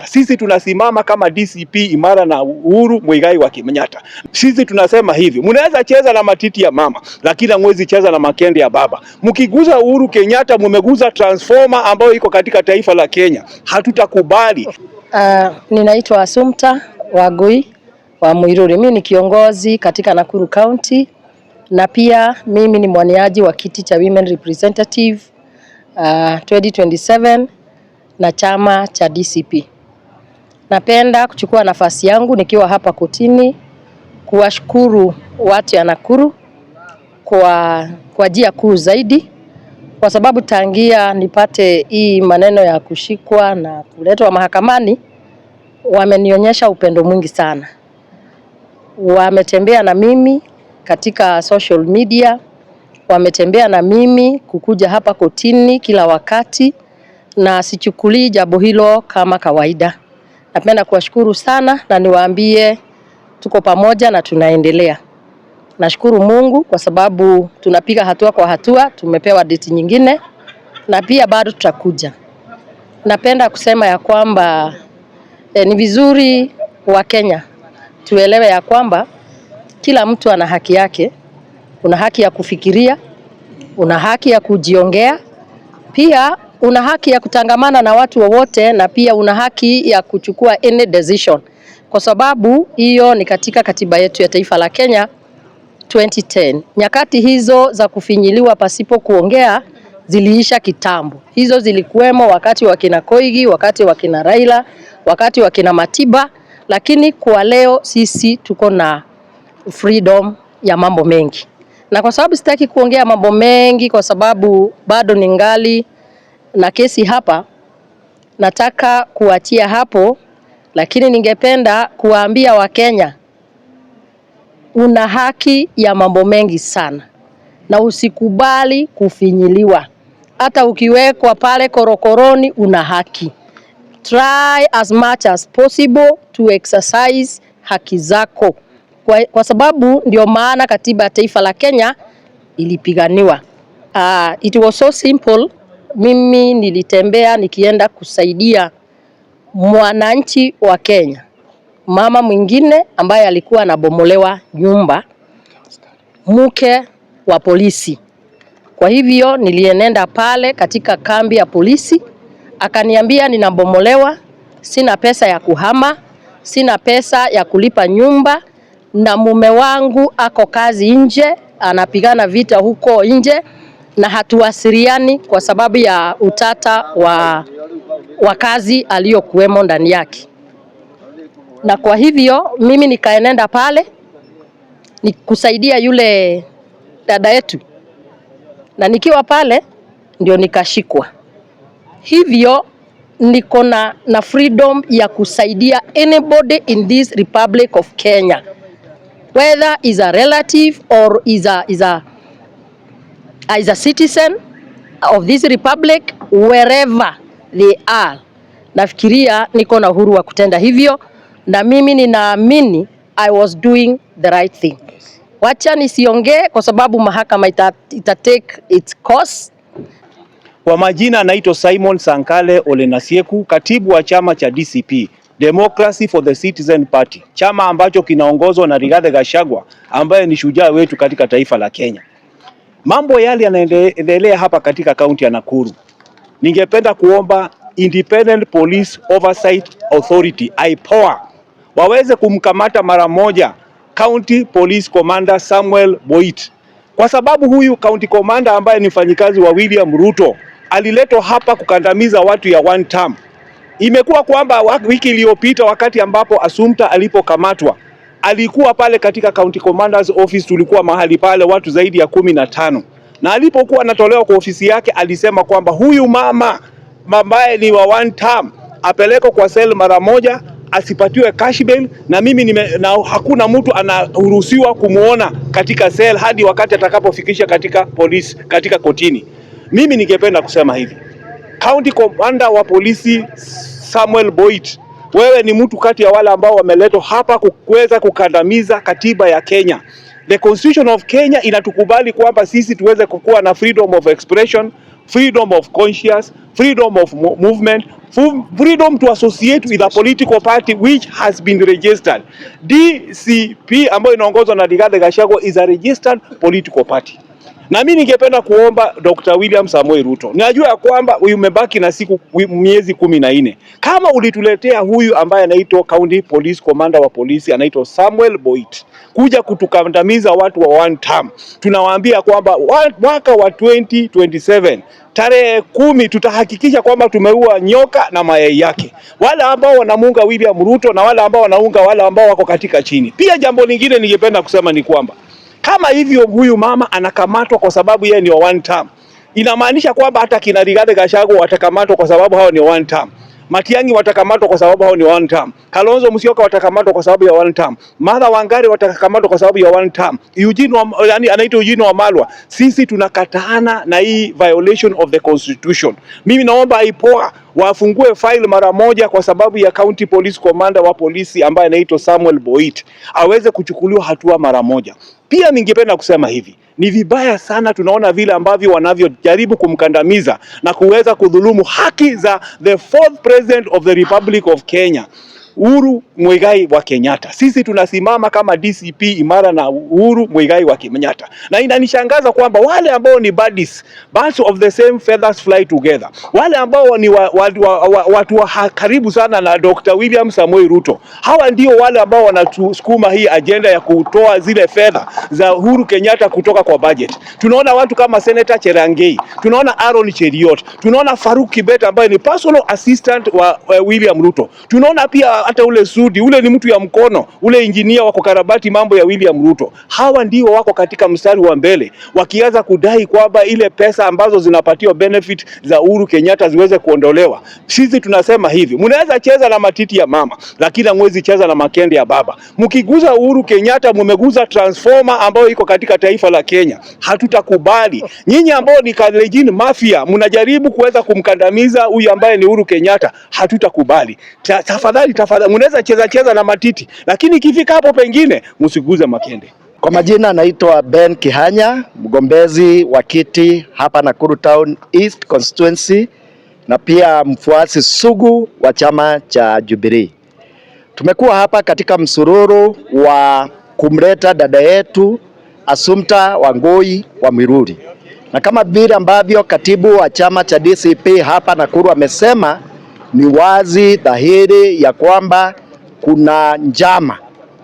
Sisi tunasimama kama DCP imara na Uhuru Muigai wa Kenyatta. Sisi tunasema hivi, mnaweza cheza na matiti ya mama, lakini hamwezi cheza na makende ya baba. Mkiguza Uhuru Kenyatta, mmeguza transformer ambayo iko katika taifa la Kenya. Hatutakubali. Ninaitwa Assumpta Wagui wa Muiruri. Mimi ni kiongozi katika Nakuru County na pia mimi ni mwaniaji wa kiti cha Women Representative 2027 na chama cha DCP. Napenda kuchukua nafasi yangu nikiwa hapa kotini kuwashukuru watu ya Nakuru kwa njia kuu zaidi, kwa sababu tangia nipate hii maneno ya kushikwa na kuletwa mahakamani wamenionyesha upendo mwingi sana. Wametembea na mimi katika social media, wametembea na mimi kukuja hapa kotini kila wakati, na sichukulii jambo hilo kama kawaida. Napenda kuwashukuru sana na niwaambie tuko pamoja na tunaendelea. Nashukuru Mungu kwa sababu tunapiga hatua kwa hatua, tumepewa date nyingine na pia bado tutakuja. Napenda kusema ya kwamba ni vizuri wa Kenya tuelewe ya kwamba kila mtu ana haki yake. Una haki ya kufikiria, una haki ya kujiongea, pia una haki ya kutangamana na watu wowote, na pia una haki ya kuchukua any decision, kwa sababu hiyo ni katika katiba yetu ya taifa la Kenya 2010. Nyakati hizo za kufinyiliwa pasipo kuongea ziliisha kitambo. Hizo zilikuwemo wakati wa kina Koigi, wakati wa kina Raila, wakati wa kina Matiba, lakini kwa leo sisi tuko na freedom ya mambo mengi. Na kwa sababu sitaki kuongea mambo mengi kwa sababu bado ningali na kesi hapa, nataka kuachia hapo, lakini ningependa kuwaambia Wakenya una haki ya mambo mengi sana na usikubali kufinyiliwa. Hata ukiwekwa pale korokoroni una haki. Try as much as possible to exercise haki zako. Kwa sababu ndio maana katiba ya taifa la Kenya ilipiganiwa. It was so simple. Mimi nilitembea nikienda kusaidia mwananchi wa Kenya, mama mwingine ambaye alikuwa anabomolewa nyumba, mke wa polisi. Kwa hivyo nilienenda pale katika kambi ya polisi, akaniambia ninabomolewa, sina pesa ya kuhama, sina pesa ya kulipa nyumba, na mume wangu ako kazi nje, anapigana vita huko nje, na hatuwasiliani kwa sababu ya utata wa kazi aliyokuwemo ndani yake. Na kwa hivyo mimi nikaenenda pale nikusaidia yule dada yetu, na nikiwa pale ndio nikashikwa. Hivyo niko na freedom ya kusaidia anybody in this Republic of Kenya, whether is a relative or is a citizen of this republic, wherever they are. Nafikiria niko na uhuru wa kutenda hivyo, na mimi ninaamini I was doing the right thing. Wacha nisiongee kwa sababu mahakama ita take its course. Kwa majina anaitwa Simon Sankale Ole Nasieku, katibu wa chama cha DCP, Democracy for the Citizen Party, chama ambacho kinaongozwa na Rigathi Gachagua ambaye ni shujaa wetu katika taifa la Kenya. Mambo yale yanaendelea hapa katika kaunti ya Nakuru. Ningependa kuomba Independent Police Oversight Authority IPOA waweze kumkamata mara moja County Police Commander Samuel Boit, kwa sababu huyu County Commander ambaye ni mfanyikazi wa William Ruto aliletwa hapa kukandamiza watu ya one term. Imekuwa kwamba wiki iliyopita wakati ambapo Assumpta alipokamatwa alikuwa pale katika County Commander's office, tulikuwa mahali pale watu zaidi ya 15, na alipokuwa anatolewa kwa ofisi yake alisema kwamba huyu mama ambaye ni wa one term apelekwe kwa cell mara moja, asipatiwe cash bail, na mimi na hakuna mtu anaruhusiwa kumuona katika cell hadi wakati atakapofikisha katika polisi katika kotini. Mimi ningependa kusema hivi, County Commander wa polisi Samuel Boit, wewe ni mtu kati ya wale ambao wameletwa hapa kuweza kukandamiza katiba ya Kenya. The Constitution of Kenya inatukubali kwamba sisi tuweze kukuwa na freedom of expression, freedom of conscience, freedom of movement, freedom to associate with a political party which has been registered. DCP ambayo inaongozwa na Rigathi Gachagua is a registered political party. Na mimi ningependa kuomba Dr. William Samoei Ruto, najua ya kwamba umebaki na miezi 14. Kama ulituletea huyu ambaye anaitwa County Police Commander wa polisi anaitwa Samuel Boit kuja kutukandamiza watu wa one term, tunawaambia kwamba mwaka wa 2027 tarehe 10 tutahakikisha kwamba tumeua nyoka na mayai yake, wale ambao wanamuunga William Ruto na wale ambao wanaunga wale ambao wako katika chini. Pia jambo lingine ningependa kusema ni kwamba kama hivyo huyu mama anakamatwa kwa sababu yeye ni wa one term, inamaanisha kwamba hata kina Rigathi Gachagua watakamatwa kwa sababu hao ni one term. Matiang'i watakamatwa kwa sababu hao ni one term. Kalonzo Musyoka watakamatwa kwa sababu ya one term. Martha Wangari watakamatwa kwa sababu ya one term. Anaitwa Eugene Wamalwa. Sisi tunakataana na hii violation of the constitution. Mimi naomba IPOA wafungue file mara moja kwa sababu ya County Police Commander wa polisi ambaye anaitwa Samuel Boit aweze kuchukuliwa hatua mara moja. Pia ningependa kusema hivi, ni vibaya sana tunaona vile ambavyo wanavyojaribu kumkandamiza na kuweza kudhulumu haki za the fourth president of the Republic of Kenya, Uhuru Muigai wa Kenyatta. Sisi tunasimama kama DCP imara na Uhuru Muigai wa Kenyatta. Na inanishangaza kwamba wale ambao ni birds of the same feathers fly together, wale ambao ni watu wa karibu sana na Dr. William Samoei Ruto, hawa ndio wale ambao wanatusukuma hii agenda ya kutoa zile fedha za Uhuru Kenyatta kutoka kwa budget. Tunaona watu kama Senator Cherangei, tunaona Aaron Cheriot, tunaona Faruk Kibet ambaye ni personal assistant wa William Ruto. Tunaona pia hata ule Sudi, ule ni mtu ya mkono, ule engineer wa kukarabati mambo ya William Ruto. Hawa ndio wako katika mstari wa mbele wakianza kudai kwamba ile pesa ambazo zinapatiwa benefit za Uhuru Kenyatta ziweze kuondolewa. Sisi tunasema hivi, mnaweza cheza na matiti ya mama, lakini hamwezi cheza na makende ya baba. Mkiguza Uhuru Kenyatta mmeguza transformer ambayo iko katika taifa la Kenya. Hatutakubali. Nyinyi ambao ni Kalenjin mafia mnajaribu kuweza kumkandamiza huyu ambaye ni Uhuru Kenyatta. Hatutakubali. Tafadhali mnaweza cheza na matiti, lakini ikifika hapo pengine msiguze makende. Kwa majina naitwa Ben Kihanya, mgombezi wa kiti hapa Nakuru Town East Constituency na pia mfuasi sugu wa chama cha Jubilee. Tumekuwa hapa katika msururu wa kumleta dada yetu Assumpta Wangui wa Miruri. Na kama vile ambavyo katibu wa chama cha DCP hapa Nakuru amesema, ni wazi dhahiri ya kwamba kuna njama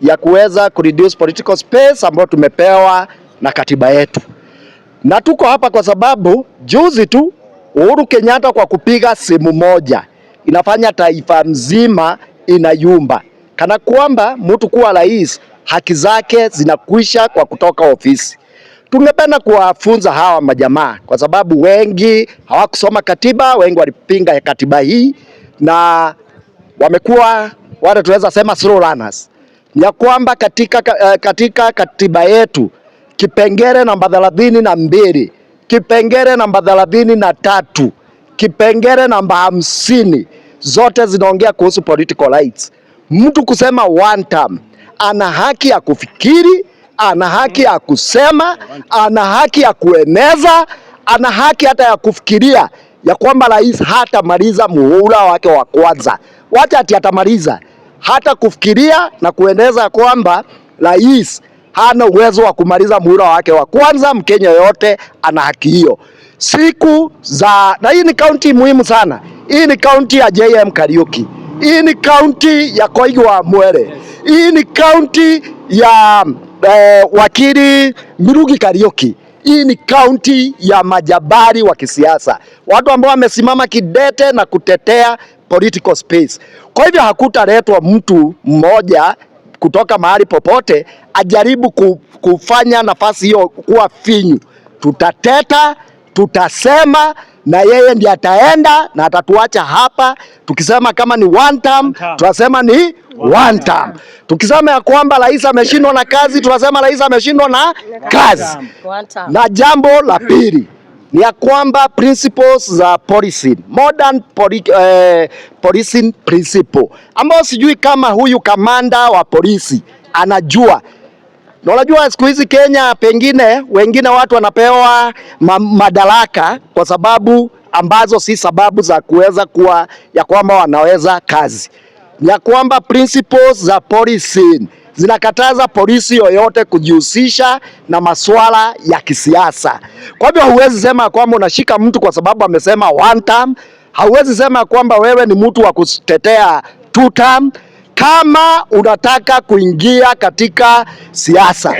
ya kuweza kureduce political space ambayo tumepewa na katiba yetu. Na tuko hapa kwa sababu juzi tu Uhuru Kenyatta kwa kupiga simu moja inafanya taifa mzima inayumba, kana kwamba mtu kuwa rais haki zake zinakwisha kwa kutoka ofisi. Tungependa kuwafunza hawa majamaa kwa sababu wengi hawakusoma katiba, wengi walipinga katiba hii na wamekuwa wale tunaweza sema slow runners. Ya kwamba katika katiba yetu kipengele namba 32, kipengele namba 33, kipengele namba 50 zote zinaongea kuhusu political rights. Mtu kusema one term ana haki ya kufikiri, ana haki ya kusema, ana haki ya kueneza, ana haki hata ya kufikiria ya kwamba rais hata maliza muhula wake wa kwanza. Wacha ati atamaliza, hata kufikiria na kueneza kwamba rais hana uwezo wa kumaliza muhula wake wa kwanza. Mkenya yote ana haki hiyo. Siku za, na hii ni kaunti muhimu sana. Hii ni kaunti ya JM Kariuki. Hii ni kaunti ya Koigi wa Mwere. Hii ni kaunti ya wakili Mirugi Kariuki. Hii ni kaunti ya majabari wa kisiasa, watu ambao wamesimama kidete na kutetea political space. Kwa hivyo hakutaletwa mtu mmoja kutoka mahali popote ajaribu kufanya nafasi hiyo kuwa finyu. Tutateta, tutasema na yeye ndiye ataenda na atatuacha hapa. Tukisema kama ni one term, tunasema ni one term. Tukisema ya kwamba rais ameshindwa na kazi, tunasema rais ameshindwa na kazi. Na jambo la pili ni ya kwamba principles za policing, modern policing principle, ambao sijui kama huyu kamanda wa polisi anajua. Na unajua siku hizi Kenya, pengine wengine watu wanapewa madaraka kwa sababu ambazo si sababu za kuweza kuwa ya kwamba wanaweza kazi, ya kwamba principles za policing zinakataza polisi yoyote kujihusisha na masuala ya kisiasa. Kwa hivyo huwezi sema kwamba unashika mtu kwa sababu amesema one term. Hauwezi sema kwamba wewe ni mtu wa kutetea two term. Kama unataka kuingia katika siasa,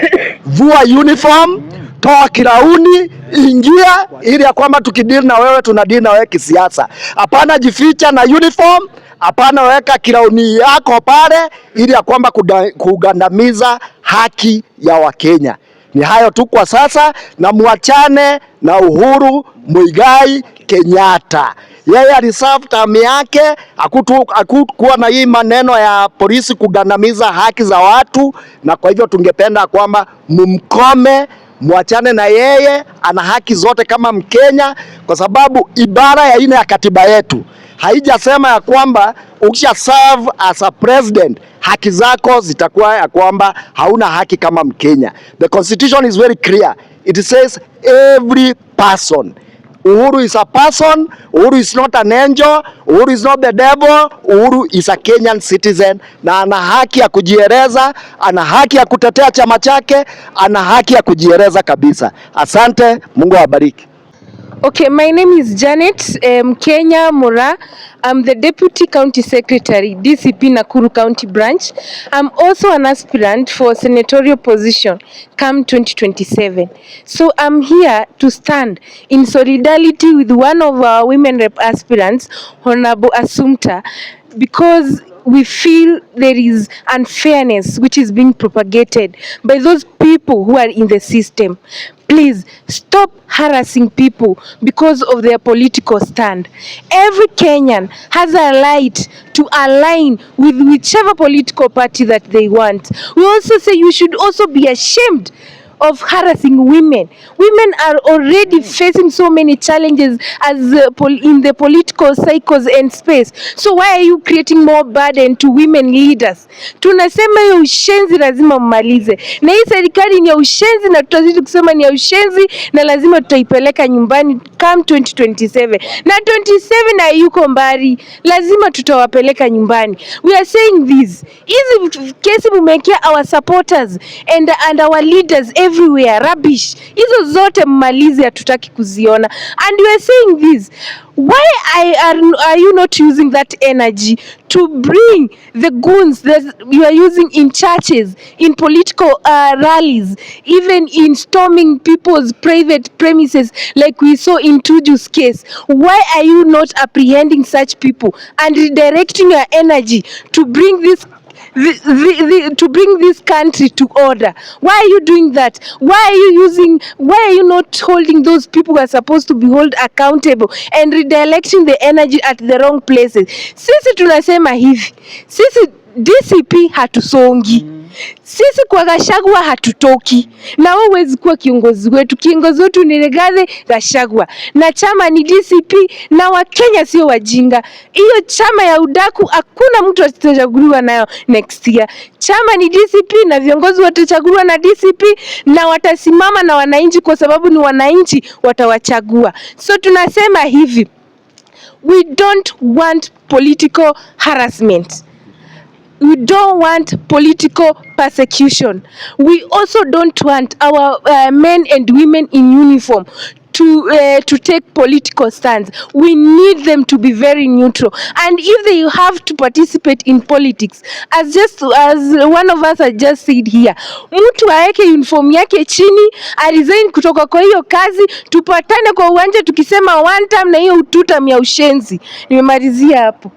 vua uniform, toa kirauni, ingia, ili ya kwamba tukidili na wewe tunadili na wewe kisiasa. Hapana jificha na uniform, hapana weka kirauni yako pale ili ya kwamba kugandamiza haki ya Wakenya. Ni hayo tu kwa sasa, na muachane na Uhuru Muigai Kenyatta. Yeye aliserve term yake, hakukuwa na hii maneno ya polisi kugandamiza haki za watu, na kwa hivyo tungependa kwamba mumkome, muachane na yeye. Ana haki zote kama Mkenya, kwa sababu ibara ya 4 ya katiba yetu haijasema ya kwamba ukisha serve as a president haki zako zitakuwa ya kwamba hauna haki kama Mkenya. The constitution is very clear. It says every person. Uhuru is a person. Uhuru is not an angel. Uhuru is not the devil. Uhuru is a Kenyan citizen, na ana haki ya kujieleza, ana haki ya kutetea chama chake, ana haki ya kujieleza kabisa. Asante, Mungu awabariki. Okay, my name is Janet Kenya Mura. I'm the Deputy County Secretary, DCP Nakuru County Branch. I'm also an aspirant for senatorial position come 2027. So I'm here to stand in solidarity with one of our women rep aspirants, Honorable Assumpta, because we feel there is unfairness which is being propagated by those people who are in the system. Please stop harassing people because of their political stand. Every Kenyan has a right to align with whichever political party that they want. We also say you should also be ashamed of harassing women. Women are already facing so many challenges as in the political cycles and space. So why are you creating more burden to women leaders? Tunasema hiyo ushenzi lazima mmalize. Na hii serikali ni ya ushenzi, na tutazidi kusema ni ya ushenzi, na lazima tutaipeleka nyumbani come 2027. Na 27 hayuko mbali, lazima tutawapeleka nyumbani. We are saying this. Hizi kesi mumekea our supporters and our leaders everywhere, rubbish. Hizo zote mmalize, hatutaki kuziona. And we are saying this. Why are you not using that energy to bring the goons that you are using in churches, in political rallies, even in storming people's private premises like we saw in Tuju's case? Why are you not apprehending such people and redirecting your energy to bring this to bring this country to order? Why are you doing that? Why are you not holding those people who are supposed to be held accountable and redirecting the energy at the wrong places? Sisi tunasema hivi, sisi DCP hatusongi. Sisi kwa Gachagua hatutoki, na wewe huwezi kuwa kiongozi wetu. Kiongozi wetu ni Rigathi Gachagua, na chama ni DCP, na Wakenya sio wajinga. Hiyo chama ya udaku hakuna mtu atachaguliwa nayo next year. Chama ni DCP na viongozi watachaguliwa na DCP, na watasimama na wananchi kwa sababu ni wananchi watawachagua. So tunasema hivi, we don't want political harassment. We don't want political persecution. We also don't want our men and women in uniform to take political stands. We need them to be very neutral. And if they have to participate in politics, as one of us has just said here, mtu aeke uniform yake chini, resign kutoka kwa hiyo kazi, tupatane kwa uwanja tukisema one time na hiyo two term ya ushenzi. Nimemalizia hapo.